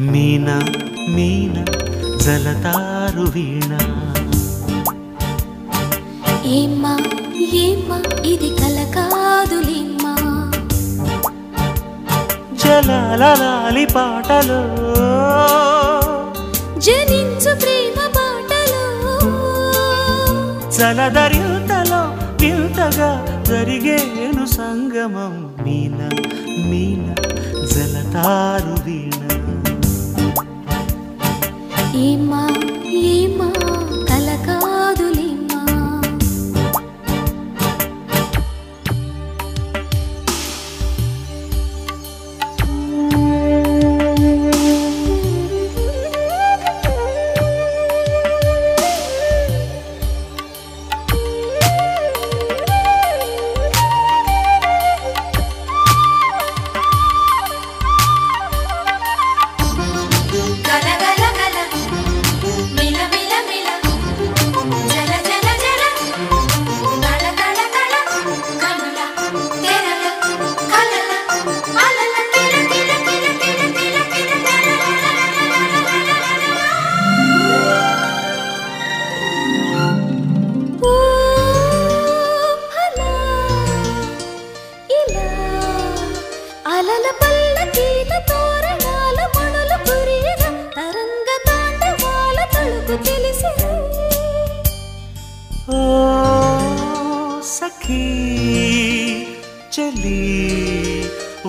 మీనా మీనా జలతారు వీణ ఏమ్మా ఏమ్మా ఇది కల కాదులేమ్మా జలాలాలి పాటలో జనించు ప్రేమ బాటలో జలధరింతలో వింతగా జరిగేను సంగమం మీనా మీనా జలతారు వీణ ఏమ్మా ఏమ్మా కల కాదులేమ్మా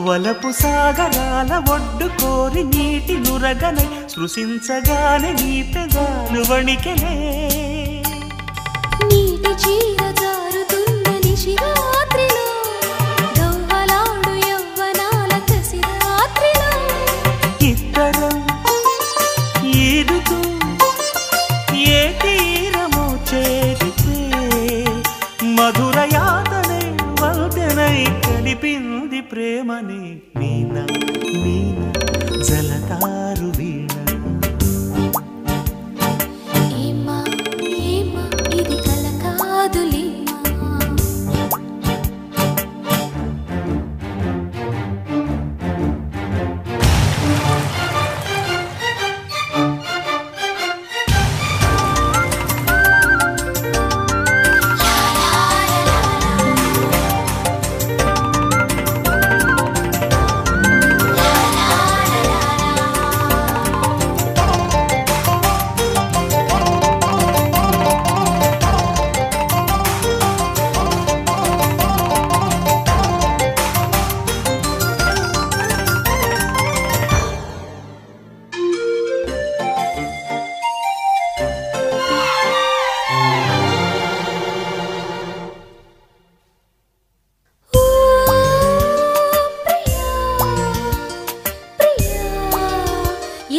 వలపు సాగరాల ఒడ్డు కోరి నీటి నురగనై స్పృశించగానే నీ పెదాలు వణికెలే నీటి చీర జారుతున్న నిశిరాత్రిలో గవ్వలాడు యవ్వనాల కసిరాత్రిలో ఇద్దరం ఈదుతూ ఏ తీరమో చేరితే మధుర యాతనే వల్దెనై కలిపింది ప్రేమని మీనా మీనా జలతారు వీణ ఏమ్మా ఏమ్మా ఇది కల కాదులేమ్మా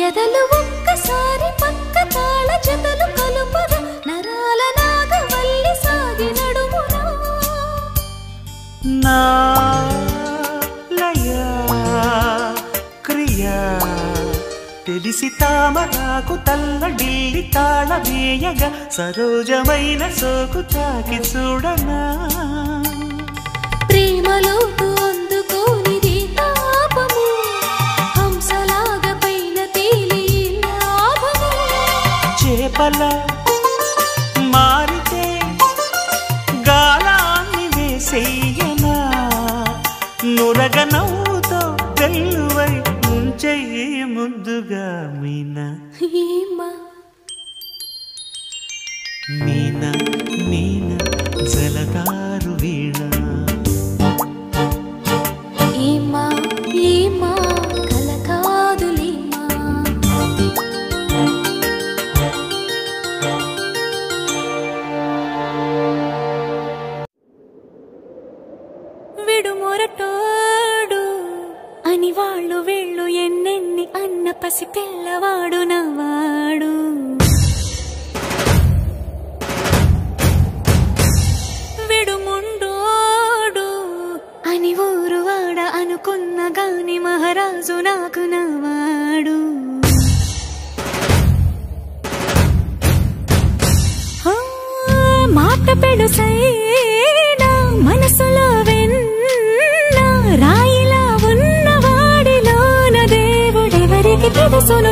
ఎదలు ఒక్కసారి పక్క తాళ జతలు కలుపగా నరాల నాగవల్లి సాగి నడుమునా నా లయ క్రియా తెలిసి తామరాకు తల్లడిల్లి తాళవేయగా సరోజమైన సోకు తాకి చూడనా ప్రేమలోతు అందుకోనిది తాపము హంసలాగా పైన తేలి లాభము చేపల మారితే గాలాన్ని వేసేయనా నురగ నవ్వుతో గల్లువై ముంచెయ్యి ముద్దుగా మీనా ఏమ్మా మీనా మీనా జలతారు వీణ ఏమ్మా ఏమ్మా కల కాదులేమ్మా విడుమొరటోడు అని వాళ్ళు వీళ్ళు ఎన్నెన్ని అన్న పసి పిల్లవాడు నవ్వాడు విడుముండోడు అని ఊరువాడ అనుకున్న గాని మహారాజు నాకు నవ్వాడు మాట పెడుసైనా మనసులో వెన్న రాయిలా ఉన్నవాడిలోన దేవుడెవరికి తెలుసును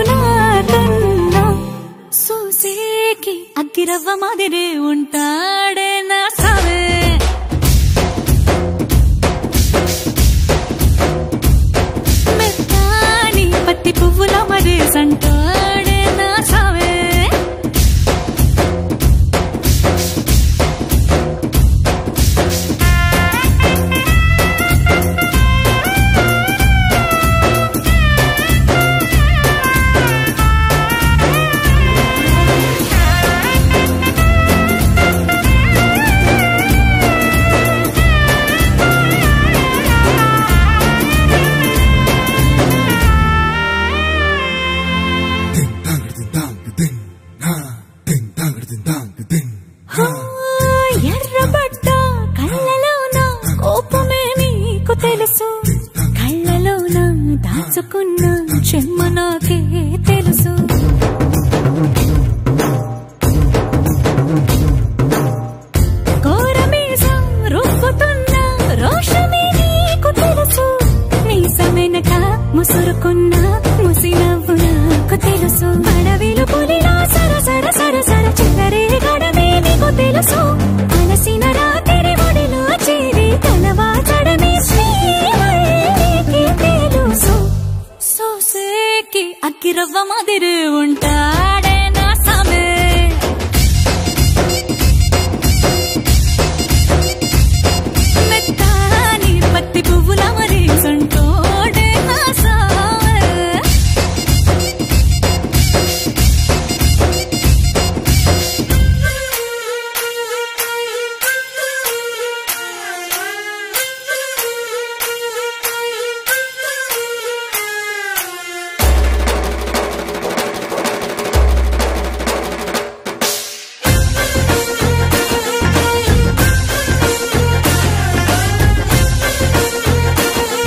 చేసుకున్న చెమ్మ నాకే తెలుసు. కోరమీసం రుబ్బుతున్న రోషమే నీకు తెలుసు. మీసమెనక ముసురుకున్న